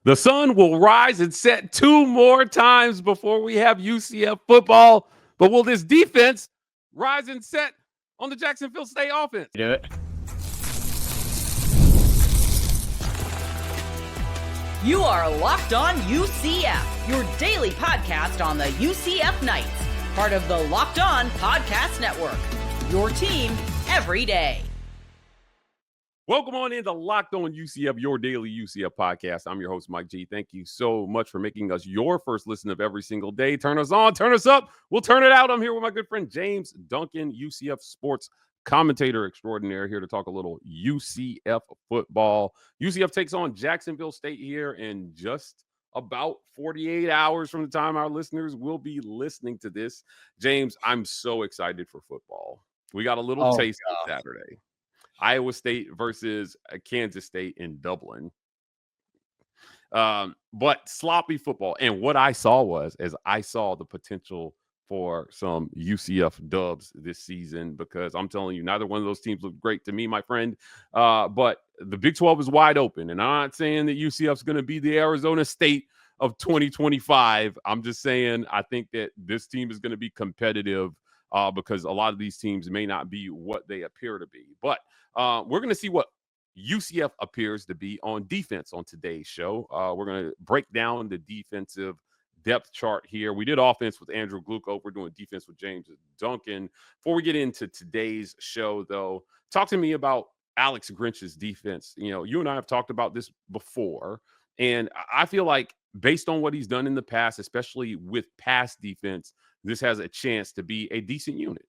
The sun will rise and set 2 more times before we have UCF football. But will this defense rise and set on the Jacksonville State offense? Do it. You are Locked On UCF, your daily podcast on the UCF Knights, part of the Locked On Podcast Network, your team every day. Welcome on into Locked On UCF, your daily UCF podcast. I'm your host, Mike G. Thank you so much for making us your first listen of every single day. Turn us on, turn us up. We'll turn it out. I'm here with my good friend, James Duncan, UCF sports commentator extraordinaire, here to talk a little UCF football. UCF takes on Jacksonville State here in just about 48 hours from the time our listeners will be listening to this. James, I'm so excited for football. We got a little taste of Saturday. Iowa State versus Kansas State in Dublin. But sloppy football. And what I saw I saw the potential for some UCF dubs this season, because I'm telling you, neither one of those teams looked great to me, my friend. But the Big 12 is wide open. And I'm not saying that UCF is going to be the Arizona State of 2025. I'm just saying I think that this team is going to be competitive because a lot of these teams may not be what they appear to be. But we're going to see what UCF appears to be on defense on today's show. We're going to break down the defensive depth chart here. We did offense with Andrew Gluchov. We're doing defense with James Duncan. Before we get into today's show, though, talk to me about Alex Grinch's defense. You know, you and I have talked about this before, and I feel like based on what he's done in the past, especially with pass defense, this has a chance to be a decent unit.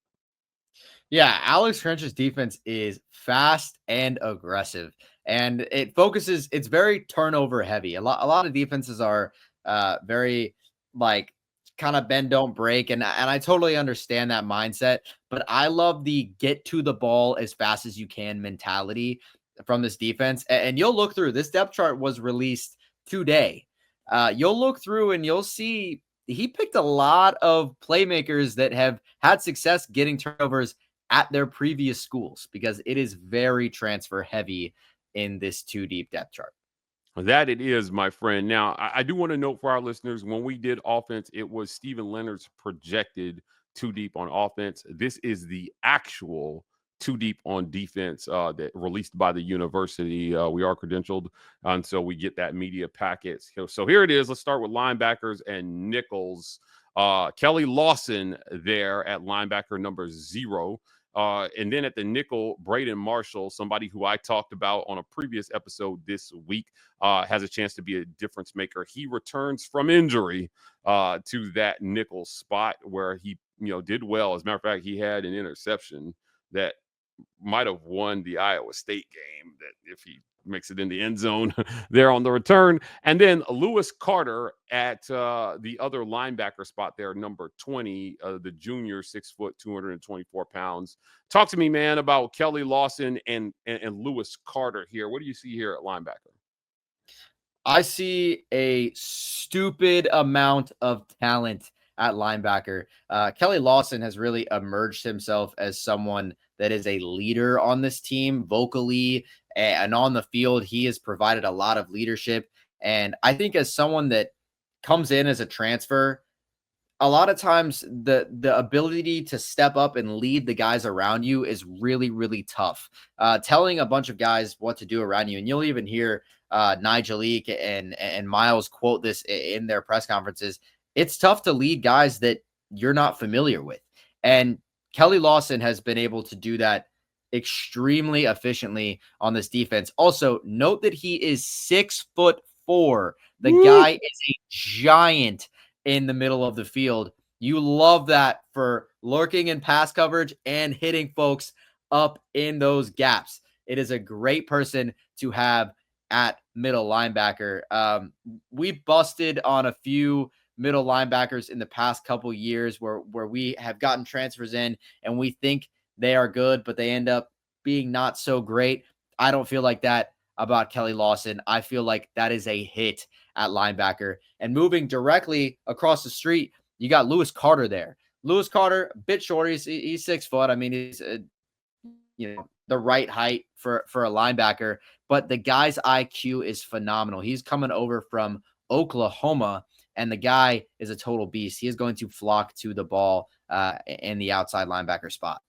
Yeah, Alex Grinch's defense is fast and aggressive, and it's very turnover heavy. A lot of defenses are very like kind of bend, don't break. And I totally understand that mindset, but I love the get to the ball as fast as you can mentality from this defense. And you'll look through this depth chart was released today. You'll look through and you'll see he picked a lot of playmakers that have had success getting turnovers at their previous schools, because it is very transfer heavy in this 2-deep depth chart. That it is, my friend. Now, I do want to note for our listeners, when we did offense, it was Steven Leonard's projected 2-deep on offense. This is the actual 2-deep on defense that released by the university. We are credentialed, and so we get that media packet. So here it is. Let's start with linebackers and nickels. Kelly Lawson there at linebacker number 0. And then at the nickel, Braden Marshall, somebody who I talked about on a previous episode this week, has a chance to be a difference maker. He returns from injury to that nickel spot where he, did well. As a matter of fact, he had an interception that might have won the Iowa State game, that if he makes it in the end zone there on the return. And then Lewis Carter at the other linebacker spot there, number 20, the junior, 6 foot, 224 pounds. Talk to me, man, about Kelly Lawson and Lewis Carter here. What do you see here at linebacker? I see a stupid amount of talent at linebacker. Kelly Lawson has really emerged himself as someone that is a leader on this team vocally and on the field. He has provided a lot of leadership. And I think as someone that comes in as a transfer, a lot of times the ability to step up and lead the guys around you is really, really tough. Telling a bunch of guys what to do around you. And you'll even hear Nigeli and Myles quote this in their press conferences. It's tough to lead guys that you're not familiar with. And Kelly Lawson has been able to do that extremely efficiently on this defense. Also, note that he is 6'4". The guy is a giant in the middle of the field. You love that for lurking in pass coverage and hitting folks up in those gaps. It is a great person to have at middle linebacker. We busted on a few middle linebackers in the past couple years where we have gotten transfers in and we think they are good, but they end up being not so great. I don't feel like that about Kelly Lawson. I feel like that is a hit at linebacker. And moving directly across the street, you got Lewis Carter there. Lewis Carter, a bit shorter. He's 6 foot. I mean, he's the right height for a linebacker, but the guy's IQ is phenomenal. He's coming over from Oklahoma, and the guy is a total beast. He is going to flock to the ball in the outside linebacker spot.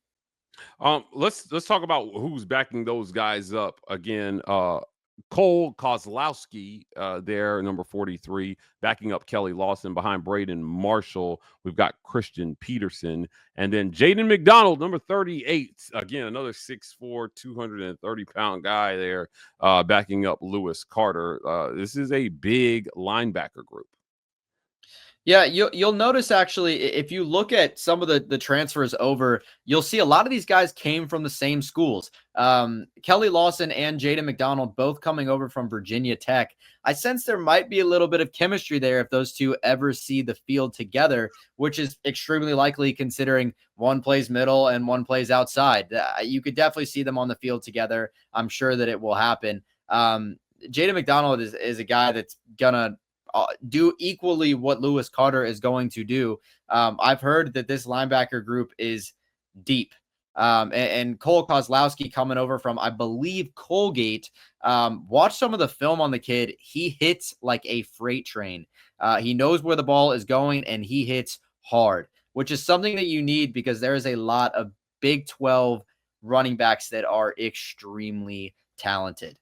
Let's talk about who's backing those guys up again. Cole Kozlowski, there, number 43, backing up Kelly Lawson. Behind Braden Marshall, we've got Christian Peterson. And then Jaden McDonald, number 38. Again, another 6'4", 230-pound guy there, backing up Lewis Carter. This is a big linebacker group. Yeah, you'll notice actually, if you look at some of the transfers over, you'll see a lot of these guys came from the same schools. Kelly Lawson and Jaden McDonald both coming over from Virginia Tech. I sense there might be a little bit of chemistry there if those two ever see the field together, which is extremely likely considering one plays middle and one plays outside. You could definitely see them on the field together. I'm sure that it will happen. Jaden McDonald is a guy that's gonna do equally what Lewis Carter is going to do. I've heard that this linebacker group is deep. And Cole Kozlowski coming over from, I believe, Colgate. Watch some of the film on the kid. He hits like a freight train. He knows where the ball is going, and he hits hard, which is something that you need because there is a lot of Big 12 running backs that are extremely talented.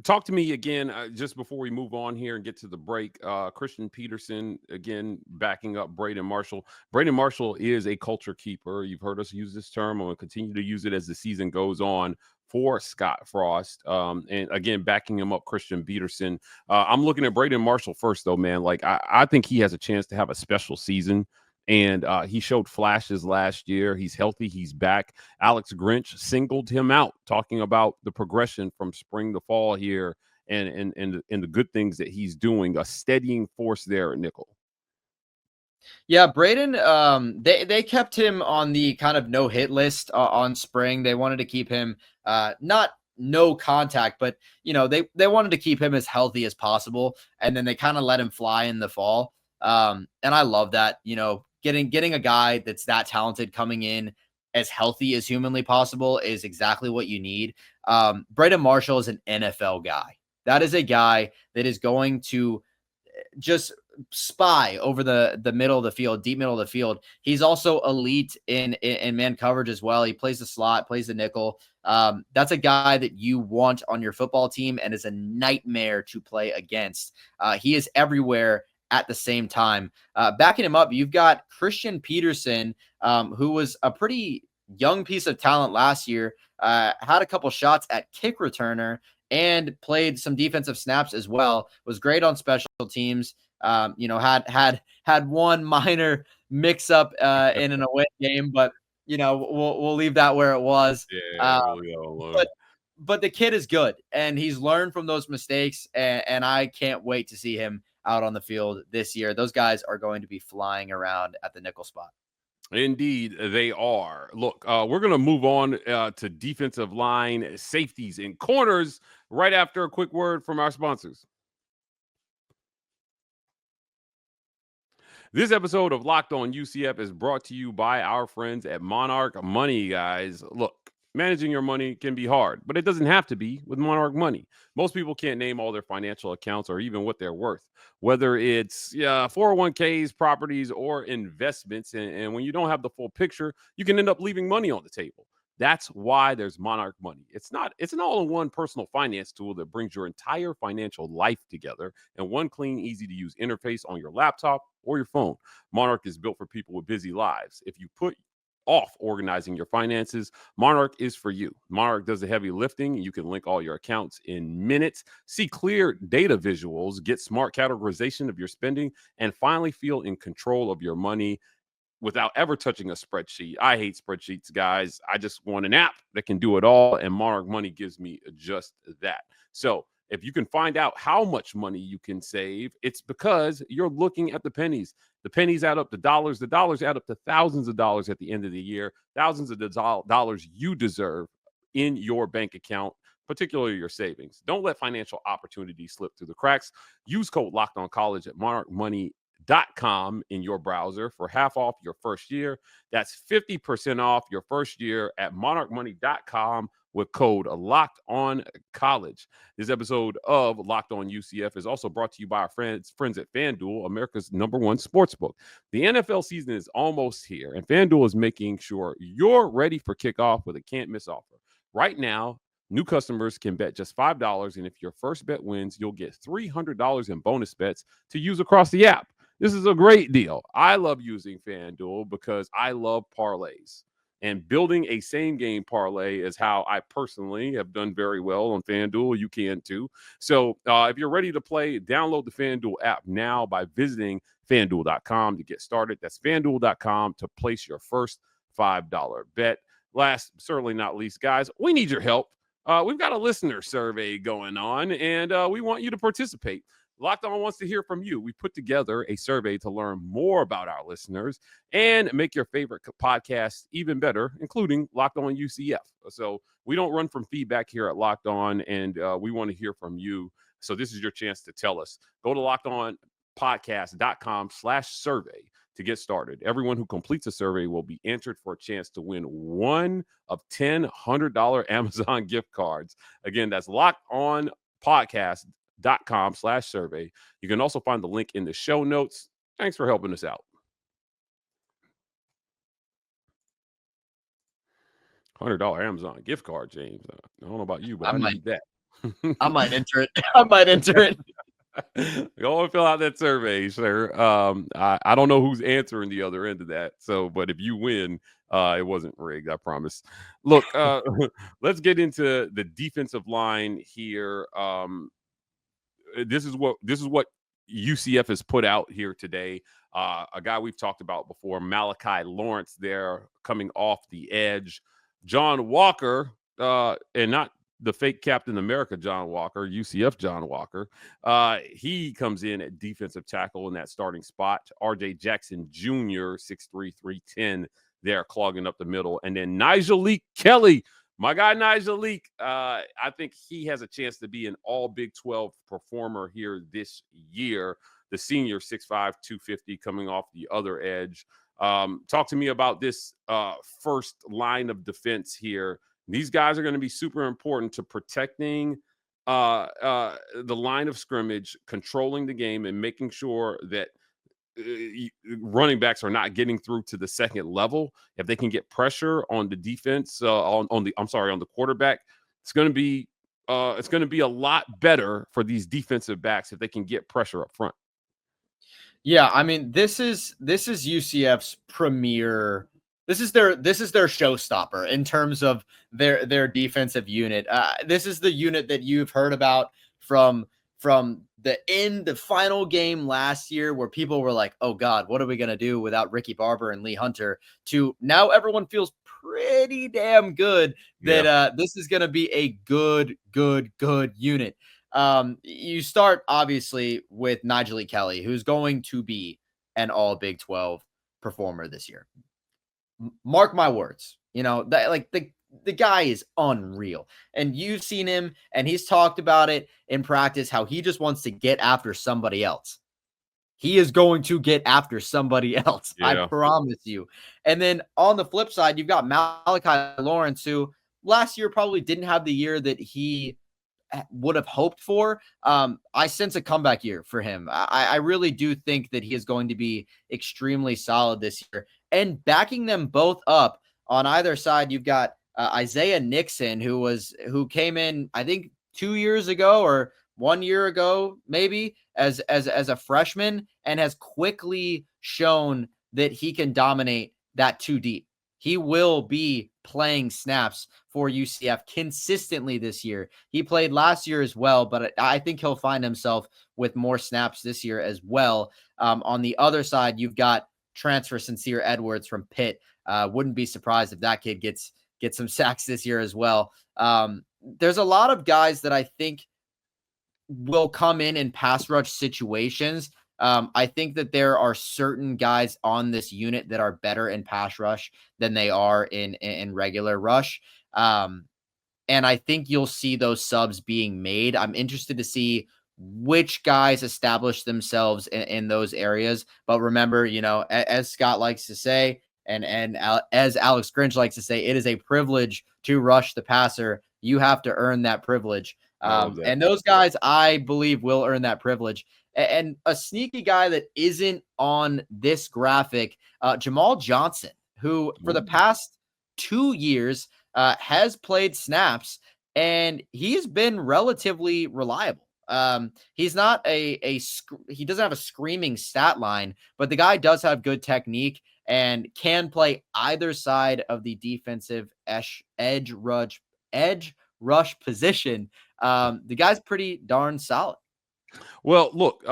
Talk to me again, just before we move on here and get to the break. Christian Peterson, again, backing up Braden Marshall. Braden Marshall is a culture keeper. You've heard us use this term. I'm going to continue to use it as the season goes on for Scott Frost. And again, backing him up, Christian Peterson. I'm looking at Braden Marshall first, though, man. Like, I think he has a chance to have a special season. And he showed flashes last year. He's healthy. He's back. Alex Grinch singled him out, talking about the progression from spring to fall here and the good things that he's doing. A steadying force there at nickel. Yeah, Braden, they kept him on the kind of no-hit list on spring. They wanted to keep him not no contact, but, they wanted to keep him as healthy as possible. And then they kind of let him fly in the fall. And I love that, getting a guy that's that talented coming in as healthy as humanly possible is exactly what you need. Braden Marshall is an NFL guy. That is a guy that is going to just spy over the middle of the field, deep middle of the field. He's also elite in man coverage as well. He plays the slot, plays the nickel. That's a guy that you want on your football team and is a nightmare to play against. He is everywhere at the same time. Backing him up, you've got Christian Peterson, who was a pretty young piece of talent last year, had a couple shots at kick returner and played some defensive snaps as well, was great on special teams, had one minor mix up in an away game, but we'll leave that where it was. But the kid is good, and he's learned from those mistakes, and I can't wait to see him out on the field this year. Those guys are going to be flying around at the nickel spot. Indeed, they are. Look, we're going to move on to defensive line, safeties, and corners right after a quick word from our sponsors. This episode of Locked On UCF is brought to you by our friends at Monarch Money, guys. Look, managing your money can be hard, but it doesn't have to be with Monarch Money. Most people can't name all their financial accounts or even what they're worth, whether it's 401ks, properties, or investments. And when you don't have the full picture, you can end up leaving money on the table. That's why there's Monarch Money. It's an all-in-one personal finance tool that brings your entire financial life together in one clean, easy-to-use interface on your laptop or your phone. Monarch is built for people with busy lives. If you put off organizing your finances, Monarch is for you. Monarch does the heavy lifting. You can link all your accounts in minutes, see clear data visuals, get smart categorization of your spending, and finally feel in control of your money without ever touching a spreadsheet. I hate spreadsheets, guys. I just want an app that can do it all, and Monarch Money gives me just that. So if you can find out how much money you can save, it's because you're looking at the pennies. The pennies add up to dollars. The dollars add up to thousands of dollars at the end of the year. Thousands of dollars you deserve in your bank account, particularly your savings. Don't let financial opportunities slip through the cracks. Use code LOCKEDONCollege at monarchmoney.com monarchmoney.com in your browser for half off your first year. That's 50% off your first year at monarchmoney.com with code Locked On College. This episode of Locked On UCF is also brought to you by our friends at FanDuel, America's #1 sportsbook. The NFL season is almost here, and FanDuel is making sure you're ready for kickoff with a can't-miss offer. Right now, new customers can bet just $5, and if your first bet wins, you'll get $300 in bonus bets to use across the app. This is a great deal. I love using FanDuel because I love parlays. And building a same-game parlay is how I personally have done very well on FanDuel. You can too. So if you're ready to play, download the FanDuel app now by visiting FanDuel.com to get started. That's FanDuel.com to place your first $5 bet. Last, certainly not least, guys, we need your help. We've got a listener survey going on, and we want you to participate. Locked On wants to hear from you. We put together a survey to learn more about our listeners and make your favorite podcast even better, including Locked On UCF. So we don't run from feedback here at Locked On, and we want to hear from you. So this is your chance to tell us. Go to lockedonpodcast.com/survey to get started. Everyone who completes a survey will be entered for a chance to win one of 10 $100 Amazon gift cards. Again, that's lockedonpodcast.com/survey. You can also find the link in the show notes. Thanks for helping us out. $100 Amazon gift card, James. I don't know about you, but I need that. I might enter it. I might enter it. Go and fill out that survey, sir. I don't know who's answering the other end of that. So, but if you win, it wasn't rigged, I promise. Look, let's get into the defensive line here. This is what UCF has put out here today. A guy we've talked about before, Malachi Lawrence, there coming off the edge. John Walker, and not the fake Captain America John Walker, UCF John Walker. He comes in at defensive tackle in that starting spot. RJ Jackson Jr., 6'3", 310, there clogging up the middle. And then Nigeli Kelly, my guy Nigeli, I think he has a chance to be an all Big 12 performer here this year. The senior, 6'5", 250, coming off the other edge. Talk to me about this first line of defense here. These guys are going to be super important to protecting the line of scrimmage, controlling the game, and making sure that running backs are not getting through to the second level. If they can get pressure on the defense, on the quarterback, it's going to be a lot better for these defensive backs if they can get pressure up front. Yeah, I mean, this is UCF's premier. This is their showstopper in terms of their defensive unit. This is the unit that you've heard about from the final game last year, where people were like, "Oh God, what are we gonna do without Ricky Barber and Lee Hunter?" To now, everyone feels pretty damn good that this is gonna be a good unit. You start obviously with Nigeli Kelly, who's going to be an all Big 12 performer this year. Mark my words, that like the guy is unreal, and you've seen him, and he's talked about it in practice, how he just wants to get after somebody else. He is going to get after somebody else. Yeah. I promise you. And then on the flip side, you've got Malachi Lawrence, who last year probably didn't have the year that he would have hoped for. I sense a comeback year for him. I really do think that he is going to be extremely solid this year. And backing them both up on either side, you've got Isaiah Nixon, who came in, I think 2 years ago or 1 year ago, maybe as a freshman, and has quickly shown that he can dominate that 2 deep. He will be playing snaps for UCF consistently this year. He played last year as well, but I think he'll find himself with more snaps this year as well. On the other side, you've got transfer Sincere Edwards from Pitt. Wouldn't be surprised if that kid gets some sacks this year as well. There's a lot of guys that I think will come in pass rush situations. I think that there are certain guys on this unit that are better in pass rush than they are in regular rush. And I think you'll see those subs being made. I'm interested to see which guys establish themselves in those areas. But remember, as Scott likes to say, and as Alex Grinch likes to say, it is a privilege to rush the passer. You have to earn that privilege. I love that. And those guys, I believe, will earn that privilege. And a sneaky guy that isn't on this graphic, Jamal Johnson, who for the past 2 years has played snaps, and he's been relatively reliable. He's not he doesn't have a screaming stat line, but the guy does have good technique and can play either side of the defensive edge rush position. The guy's pretty darn solid. Well, look,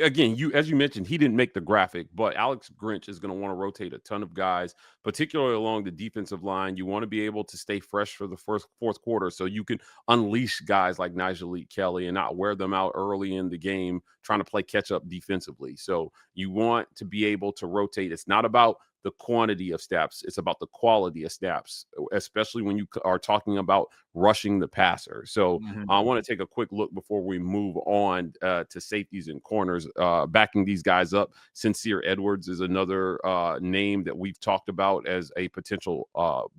again, as you mentioned, he didn't make the graphic, but Alex Grinch is going to want to rotate a ton of guys, particularly along the defensive line. You want to be able to stay fresh for the fourth quarter, so you can unleash guys like Nigeli Kelly and not wear them out early in the game trying to play catch up defensively. So you want to be able to rotate. It's not about the quantity of snaps, it's about the quality of snaps, especially when you are talking about rushing the passer. So I want to take a quick look before we move on to safeties and corners. Backing these guys up, Sincere Edwards is another name that we've talked about as a potential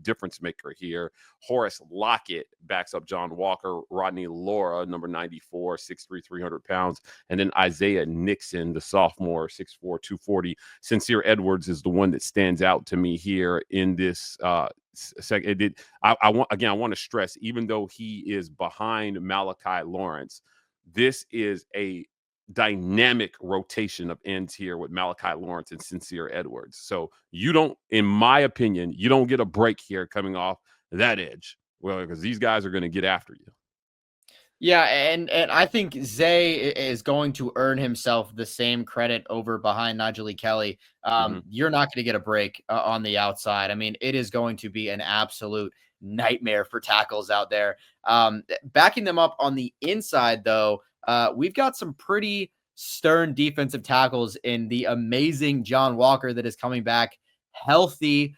difference maker here. Horace Lockett backs up John Walker. Rodney Laura, number 94, 6'3", 300 pounds. And then Isaiah Nixon, the sophomore, 6'4", 240. Sincere Edwards is the one that stands out to me here in this second. I want to stress, even though he is behind Malachi Lawrence, this is a dynamic rotation of ends here with Malachi Lawrence and Sincere Edwards. So you don't, in my opinion, you don't get a break here coming off that edge. Well, because these guys are going to get after you. Yeah, and I think Zay is going to earn himself the same credit over behind Nigeli Kelly. You're not going to get a break on the outside. I mean, it is going to be an absolute nightmare for tackles out there. Backing them up on the inside, though, we've got some pretty stern defensive tackles in the amazing John Walker that is coming back healthy.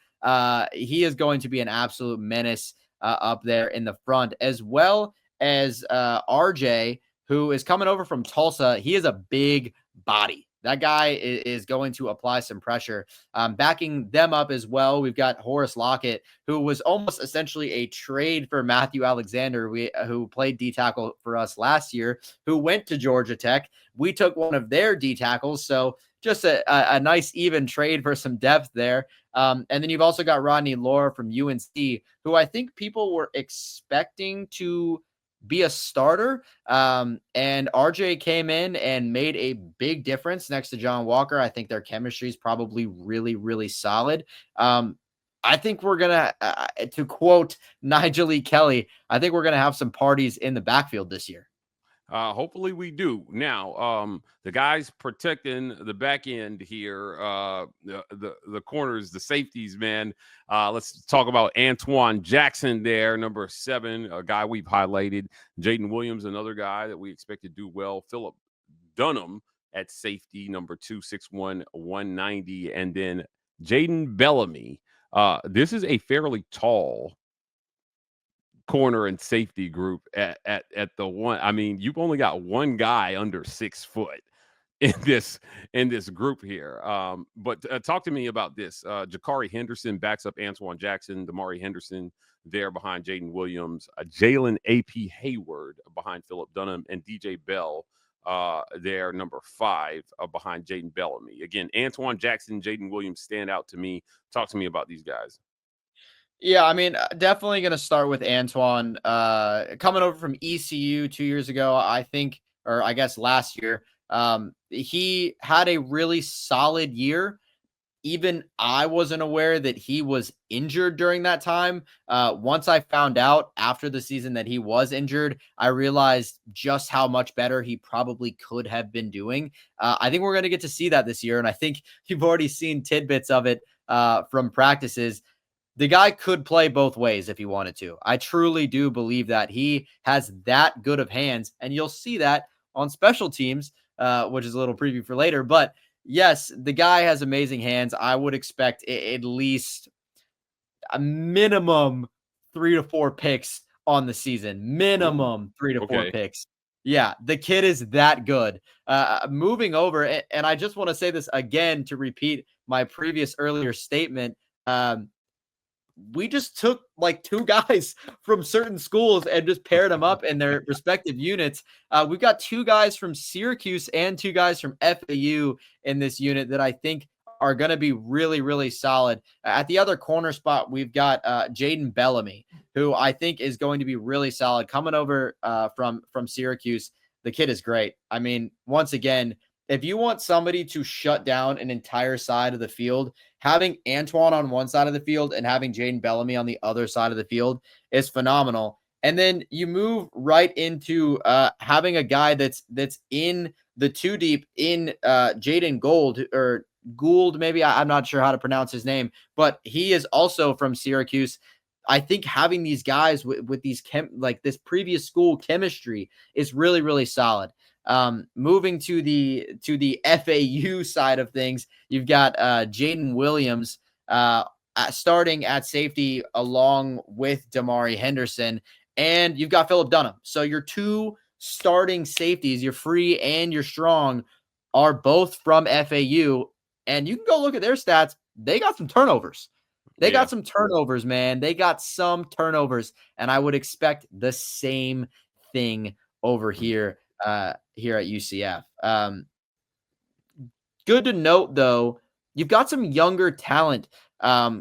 He is going to be an absolute menace up there in the front, as well as RJ, who is coming over from Tulsa. He is a big body. That guy is going to apply some pressure. Backing them up as well, we've got Horace Lockett, who was almost essentially a trade for Matthew Alexander, who played D-tackle for us last year, who went to Georgia Tech. We took one of their D-tackles, so just a nice even trade for some depth there. And then you've also got Rodney Laura from UNC, who I think people were expecting to be a starter. And RJ came in and made a big difference next to John Walker. I think their chemistry is probably really, really solid. I think we're going to quote Nigeli Kelly, I think we're going to have some parties in the backfield this year. Hopefully we do. Now, the guys protecting the back end here, the corners, the safeties, man. Let's talk about Antoine Jackson there, number 7, a guy we've highlighted. Jaden Williams, another guy that we expect to do well. Philip Dunham at safety, number 2, 6'1", 190. And then Jaden Bellamy. This is a fairly tall corner and safety group at the one. I mean, you've only got one guy under 6 foot in this group here. But talk to me about this. Jacurri Henderson backs up Antoine Jackson, Damari Henderson there behind Jaden Williams, Jalen AP Hayward behind Philip Dunham, and DJ Bell there, number 5 behind Jaden Bellamy. Again, Antoine Jackson, Jaden Williams stand out to me. Talk to me about these guys. Yeah, I mean, definitely going to start with Antoine. Coming over from ECU 2 years ago, I think, or I guess last year, he had a really solid year. Even I wasn't aware that he was injured during that time. Once I found out after the season that he was injured, I realized just how much better he probably could have been doing. I think we're going to get to see that this year, and I think you've already seen tidbits of it from practices. The guy could play both ways if he wanted to. I truly do believe that he has that good of hands, and you'll see that on special teams, which is a little preview for later. But yes, the guy has amazing hands. I would expect at least a minimum 3 to 4 picks on the season. Minimum 3 to 4 picks. Yeah, the kid is that good. Moving over, and I just want to say this again to repeat my previous earlier statement. We just took like 2 guys from certain schools and just paired them up in their respective units. We've got 2 guys from Syracuse and 2 guys from FAU in this unit that I think are going to be really, really solid. At the other corner spot, we've got Jaden Bellamy, who I think is going to be really solid coming over from Syracuse. The kid is great. I mean, once again, if you want somebody to shut down an entire side of the field, having Antoine on one side of the field and having Jaden Bellamy on the other side of the field is phenomenal. And then you move right into having a guy that's in the 2 deep in Jaden Gould, maybe. I'm not sure how to pronounce his name, but he is also from Syracuse. I think having these guys with these this previous school chemistry is really, really solid. Moving to the FAU side of things, you've got Jaden Williams starting at safety along with Damari Henderson, and you've got Philip Dunham. So your 2 starting safeties, your free and your strong, are both from FAU, and you can go look at their stats. They got some turnovers. They got some turnovers, man. They got some turnovers, and I would expect the same thing over here at UCF. Good to note, though, you've got some younger talent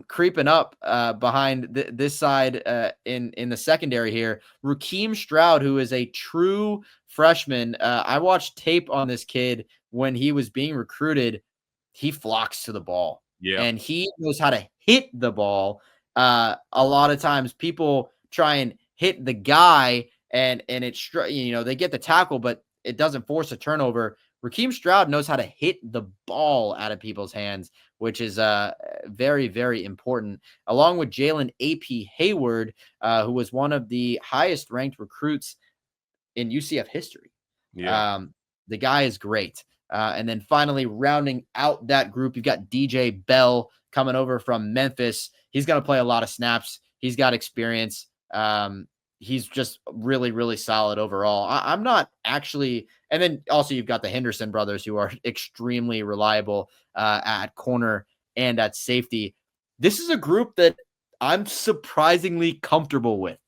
creeping up behind this side in the secondary here. Rakeem Stroud, who is a true freshman. I watched tape on this kid when he was being recruited. He flocks to the ball. Yeah. And he knows how to hit the ball. A lot of times people try and hit the guy and it's, they get the tackle, but it doesn't force a turnover. Rakeem Stroud knows how to hit the ball out of people's hands, which is very, very important. Along with Jalen AP Hayward, who was one of the highest ranked recruits in UCF history. Yeah. The guy is great. And then finally rounding out that group, you've got DJ Bell coming over from Memphis. He's going to play a lot of snaps. He's got experience. He's just really, really solid overall. I'm not actually, and then also you've got the Henderson brothers who are extremely reliable at corner and at safety. This is a group that I'm surprisingly comfortable with.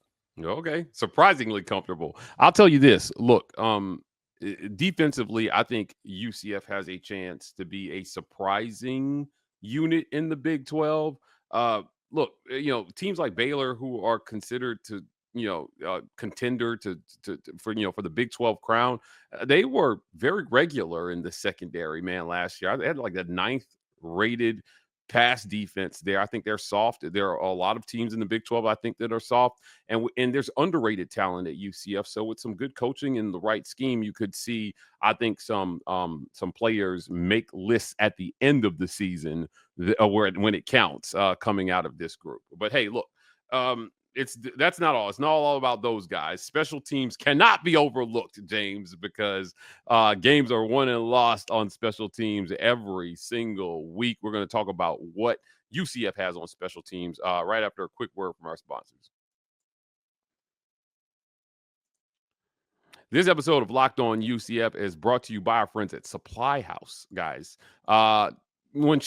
Okay. Surprisingly comfortable. I'll tell you this. Look, defensively, I think UCF has a chance to be a surprising unit in the Big 12. Look, teams like Baylor, who are considered to, contender for the Big 12 crown, they were very regular in the secondary, man, last year. They had like the 9th rated pass defense there. I think they're soft. There are a lot of teams in the Big 12, I think, that are soft. And there's underrated talent at UCF. So with some good coaching and the right scheme, you could see, I think, some players make lists at the end of the season when it counts coming out of this group. But hey, look, that's not all. It's not all about those guys. Special teams cannot be overlooked, James, because games are won and lost on special teams every single week. We're going to talk about what UCF has on special teams right after a quick word from our sponsors. This episode of Locked On UCF is brought to you by our friends at Supply House, guys. When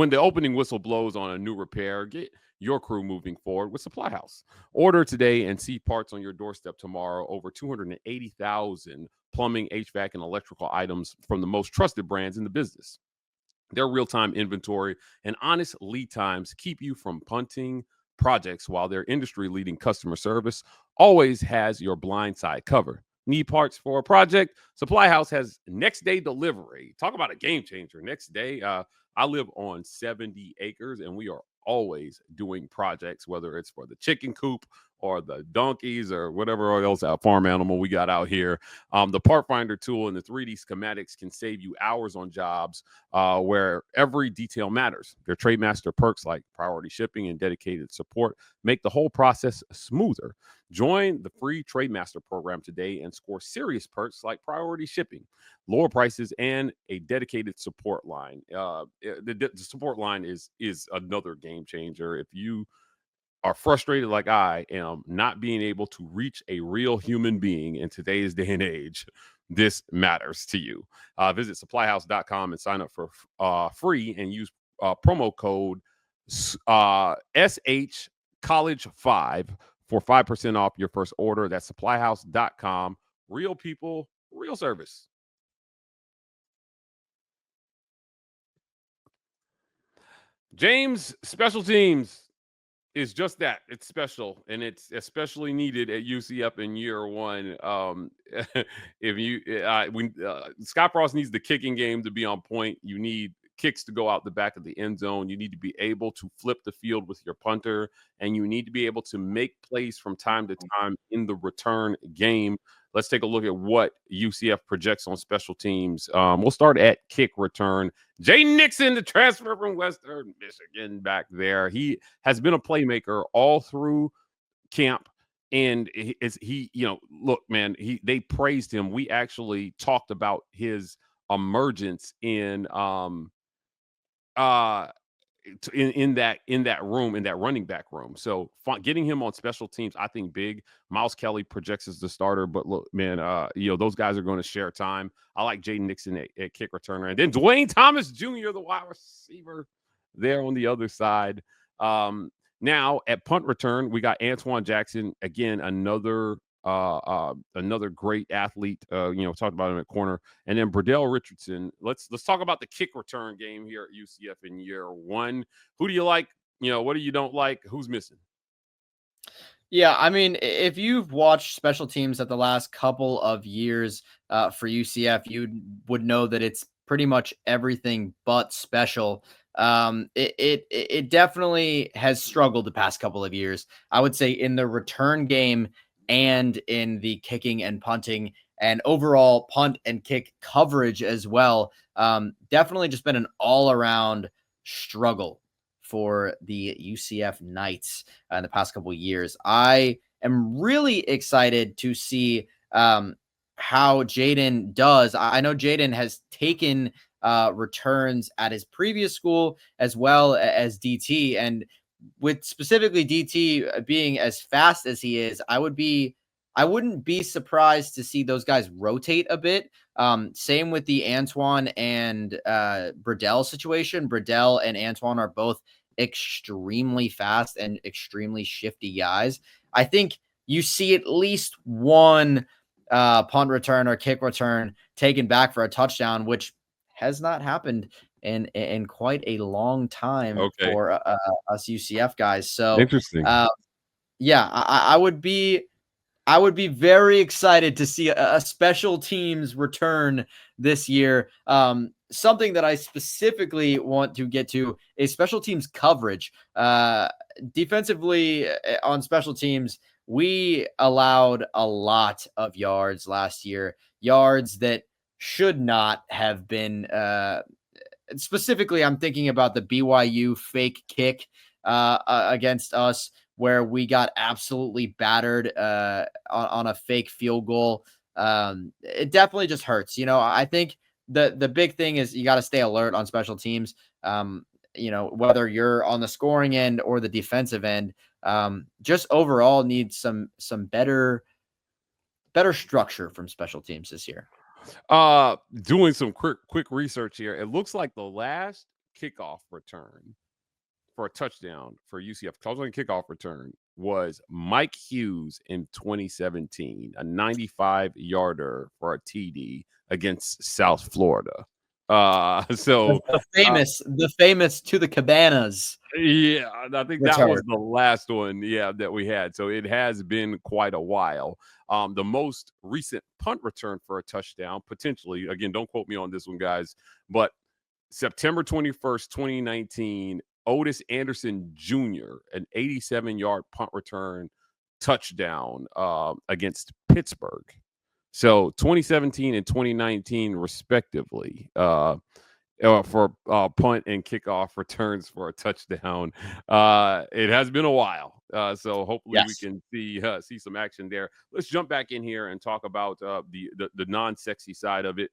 the opening whistle blows on a new repair, get your crew moving forward with Supply House. Order today and see parts on your doorstep tomorrow. Over 280,000 plumbing, HVAC, and electrical items from the most trusted brands in the business. Their real-time inventory and honest lead times keep you from punting projects, while their industry-leading customer service always has your blind side covered. Need parts for a project? Supply House has next-day delivery. Talk about a game changer. Next day, I live on 70 acres, and we are always doing projects, whether it's for the chicken coop or the donkeys or whatever else farm animal we got out here. The part finder tool and the 3D schematics can save you hours on jobs where every detail matters. Their Trademaster perks like priority shipping and dedicated support make the whole process smoother. Join the free Trademaster program today and score serious perks like priority shipping, lower prices, and a dedicated support line. The support line is another game changer. If you are frustrated like I am, not being able to reach a real human being in today's day and age, this matters to you. Visit supplyhouse.com and sign up for free and use promo code SH College 5 for 5% off your first order. That's supplyhouse.com. Real people, real service. James, special teams is just that. It's special, and it's especially needed at UCF in year one. If you Scott Frost needs the kicking game to be on point. You need kicks to go out the back of the end zone. You need to be able to flip the field with your punter, and you need to be able to make plays from time to time in the return game. Let's take a look at what UCF projects on special teams. We'll start at kick return. Jay Nixon, the transfer from Western Michigan, back there. He has been a playmaker all through camp. And look, man, they praised him. We actually talked about his emergence in that room, in that running back room. So getting him on special teams, I think big. Myles Kelly projects as the starter, but look, man, those guys are going to share time. I like Jaden Nixon at kick returner, and then Dwayne Thomas Jr., the wide receiver, there on the other side. Now at punt return, we got Antoine Jackson, again, another great athlete. Talked about him at corner, and then Burdell Richardson. Let's talk about the kick return game here at UCF in year one. Who do you like? What do you don't like? Who's missing? Yeah, I mean, if you've watched special teams at the last couple of years for UCF, you would know that it's pretty much everything but special. It definitely has struggled the past couple of years. I would say in the return game and in the kicking and punting and overall punt and kick coverage as well. Definitely just been an all-around struggle for the UCF Knights in the past couple of years. I am really excited to see how Jaden does. I know Jaden has taken returns at his previous school as well as DT, and with specifically DT being as fast as he is, I wouldn't be surprised to see those guys rotate a bit. Same with the Antoine and Burdell situation. Burdell and Antoine are both extremely fast and extremely shifty guys. I think you see at least one punt return or kick return taken back for a touchdown, which has not happened in quite a long time for us UCF guys. So interesting. I would be very excited to see a special teams return this year. Something that I specifically want to get to is special teams coverage. Defensively on special teams, we allowed a lot of yards last year, yards that should not have been. Specifically, I'm thinking about the BYU fake kick against us, where we got absolutely battered on a fake field goal. It definitely just hurts. I think the big thing is you got to stay alert on special teams. Whether you're on the scoring end or the defensive end, just overall need some better structure from special teams this year. Doing some quick research here. It looks like the last kickoff return for a touchdown for UCF, kickoff return, was Mike Hughes in 2017, a 95-yarder for a TD against South Florida. So the famous to the cabanas. Yeah, I think that was the last one, that we had. So it has been quite a while. The most recent punt return for a touchdown, potentially, again, don't quote me on this one, guys, but September 21st, 2019, Otis Anderson Jr., an 87-yard punt return touchdown against Pittsburgh. So 2017 and 2019, respectively, for punt and kickoff returns for a touchdown. It has been a while. So hopefully we can see some action there. Let's jump back in here and talk about the non-sexy side of it.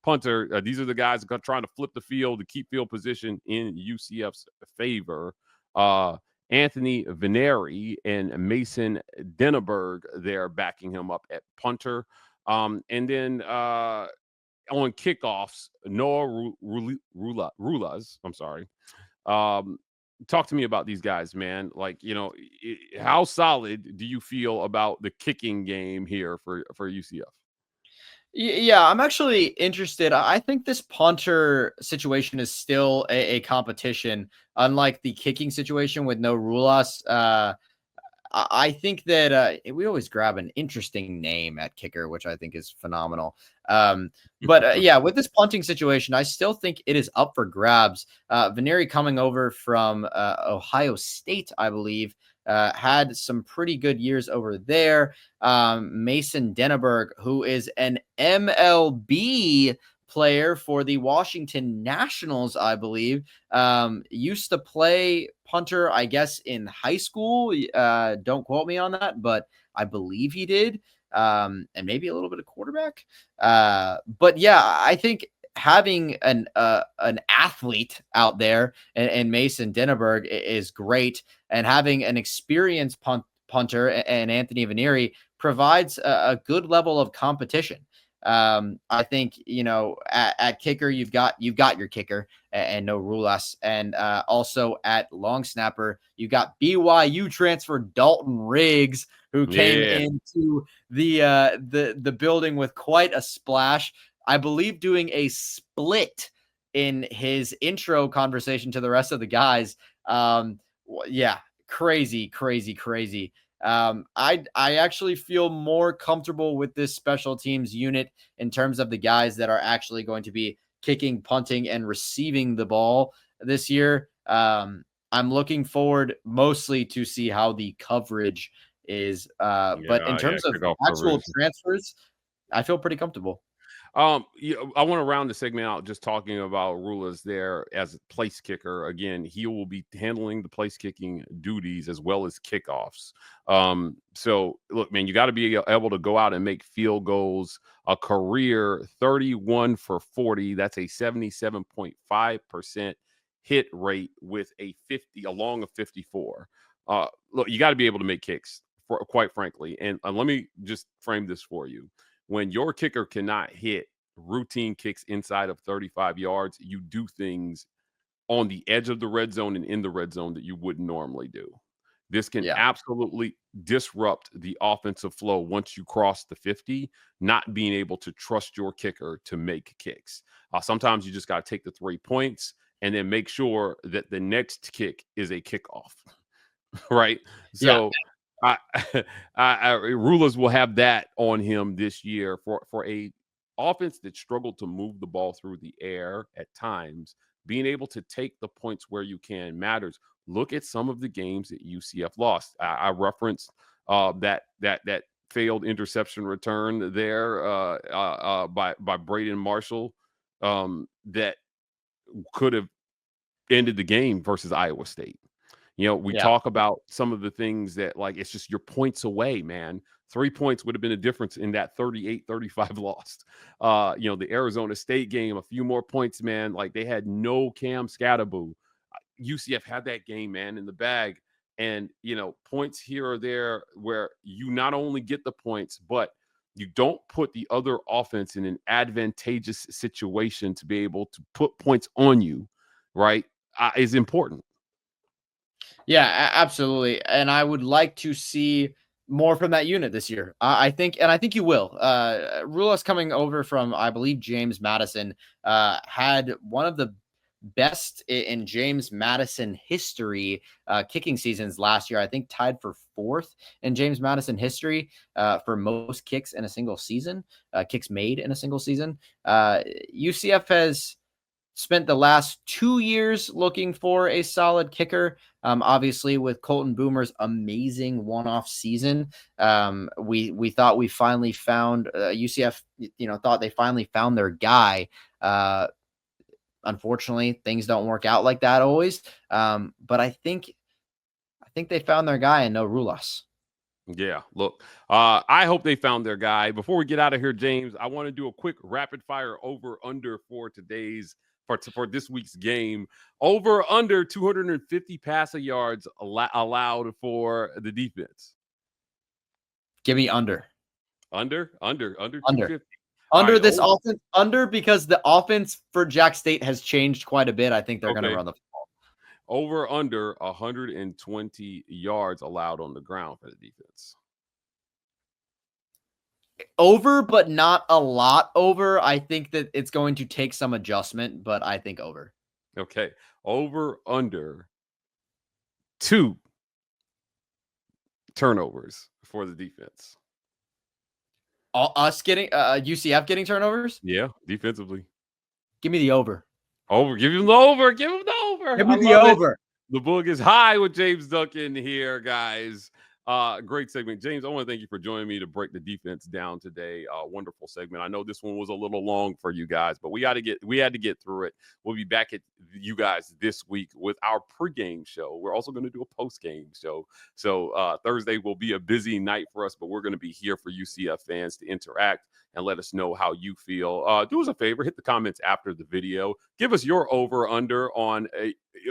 Punter, these are the guys trying to flip the field to keep field position in UCF's favor. Anthony Veneri and Mason Denneberg there backing him up at punter. And then on kickoffs, Noah Rulas. I'm sorry. Talk to me about these guys, man. Like, how solid do you feel about the kicking game here for UCF? Yeah, I'm actually interested. I think this punter situation is still a competition, unlike the kicking situation with no Rulas. I think that we always grab an interesting name at kicker, which I think is phenomenal. But yeah, with this punting situation, I still think it is up for grabs. Veneri coming over from Ohio State, I believe, had some pretty good years over there. Mason Denneberg, who is an MLB player for the Washington Nationals, I believe, used to play punter, I guess, in high school. Don't quote me on that, but I believe he did. And maybe a little bit of quarterback. But yeah, I think having an athlete out there and Mason Denneberg is great, and having an experienced punter and Anthony Veneri provides a good level of competition. I think, at kicker, you've got your kicker and no Rulas. And also at long snapper, you got BYU transfer Dalton Riggs, who came into the building with quite a splash. I believe doing a split in his intro conversation to the rest of the guys. Yeah, crazy. I actually feel more comfortable with this special teams unit in terms of the guys that are actually going to be kicking, punting, and receiving the ball this year. I'm looking forward mostly to see how the coverage is. But in terms of actual transfers, I feel pretty comfortable. I want to round the segment out just talking about Rulas there as a place kicker. Again, he will be handling the place kicking duties as well as kickoffs. So look, man, you got to be able to go out and make field goals. A career 31 for 40. That's a 77.5% hit rate with a 54. Look, you got to be able to make kicks, quite frankly. And let me just frame this for you. When your kicker cannot hit routine kicks inside of 35 yards, you do things on the edge of the red zone and in the red zone that you wouldn't normally do. This can absolutely disrupt the offensive flow once you cross the 50, not being able to trust your kicker to make kicks. Sometimes you just got to take the 3 points and then make sure that the next kick is a kickoff, right? So Rulas will have that on him this year for a offense that struggled to move the ball through the air at times. Being able to take the points where you can matters. Look at some of the games that UCF lost. I referenced that failed interception return there by Braden Marshall that could have ended the game versus Iowa State. We talk about some of the things that, like, it's just you're points away, man. 3 points would have been a difference in that 38-35 lost. The Arizona State game, a few more points, man. Like, they had no Cam Scatterboo. UCF had that game, man, in the bag. And, points here or there where you not only get the points, but you don't put the other offense in an advantageous situation to be able to put points on you, right, is important. Yeah, absolutely. And I would like to see more from that unit this year. I think you will. Rulas coming over from, I believe, James Madison, had one of the best in James Madison history kicking seasons last year. I think tied for 4th in James Madison history for most kicks in a single season, kicks made in a single season. UCF has spent the last 2 years looking for a solid kicker. Obviously, with Colton Boomer's amazing one-off season, we thought we finally found UCF. Thought they finally found their guy. Unfortunately, things don't work out like that always. But I think they found their guy and no Rulas. Yeah, look, I hope they found their guy. Before we get out of here, James, I want to do a quick rapid fire over under for today's for this week's game. Over under 250 passing yards allowed for the defense. Give me under. Under 250. Under this offense, under because the offense for Jack State has changed quite a bit. I think they're going to run the football. Over under 120 yards allowed on the ground for the defense. Over, but not a lot over. I think that it's going to take some adjustment, but I think over. Okay. Over under 2 turnovers for the defense. Us getting UCF getting turnovers? Yeah, defensively. Give me the over. Over. Give him the over. Give him the over. Give me the over. The book is high with James Duncan here, guys. Great segment. James, I want to thank you for joining me to break the defense down today. Wonderful segment. I know this one was a little long for you guys, but we had to get through it. We'll be back at you guys this week with our pregame show. We're also going to do a postgame show. So Thursday will be a busy night for us, but we're going to be here for UCF fans to interact and let us know how you feel. Do us a favor, hit the comments after the video. Give us your over/under on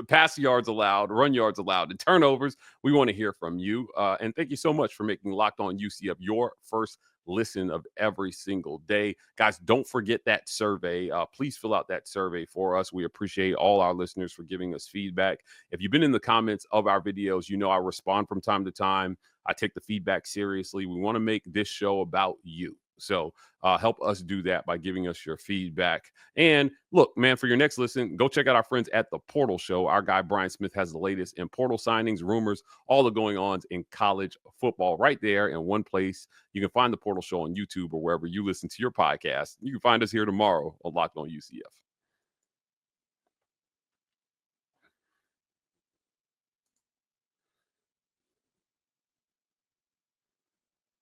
pass yards allowed, run yards allowed, and turnovers. We want to hear from you. And thank you so much for making Locked On UCF your first listen of every single day. Guys, don't forget that survey. Please fill out that survey for us. We appreciate all our listeners for giving us feedback. If you've been in the comments of our videos, you know I respond from time to time. I take the feedback seriously. We want to make this show about you. So help us do that by giving us your feedback. And look, man, for your next listen, go check out our friends at The Portal Show. Our guy, Brian Smith, has the latest in portal signings, rumors, all the going-ons in college football right there in one place. You can find The Portal Show on YouTube or wherever you listen to your podcast. You can find us here tomorrow on Locked On UCF.